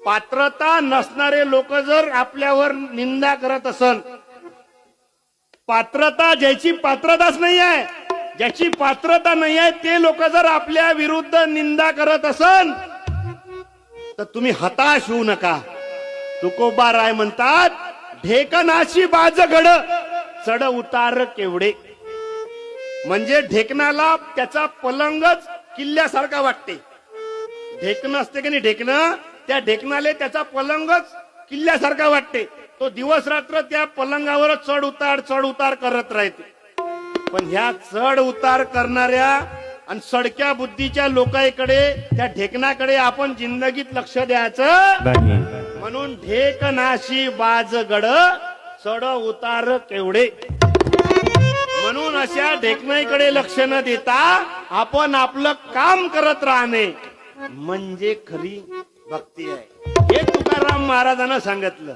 पात्रता नसणारे लोक जर आपल्यावर निंदा करत असन, पात्रता ज्याची पात्रताच नाही आहे, ज्याची पात्रता नाही आहे ते लोक जर आपल्या विरुद्ध निंदा करत असन तर तुम्ही हताश होऊ नका. तुकोबा राय म्हणतात, ढेकणाची बाज घड चढ उतार केवढे. म्हणजे ढेकणाला त्याचा पलंगच किल्ल्यासारखा वाटते. ढेकणं असते की नाही, ढेकणं, त्या ढेकणाले त्याचा पलंगच किल्ल्यासारखा वाटते. तो दिवस रात्र त्या पलंगावर चढ उतार करत राहते. पण ह्या चढ उतार करणाऱ्या आणि सडक्या बुद्धीच्या लोकांकडे, त्या ढेकणाकडे आपण जिंदगीत लक्ष द्यायचं नाही. म्हणून ढेकणाशी बाज गड चढ उतार केवढे. म्हणून अशा ढेकणाईकडे लक्ष न देता आपण आपलं काम करत राहणे म्हणजे खरी भक्ती आहे. हे तुकाराम महाराजांना सांगितलं.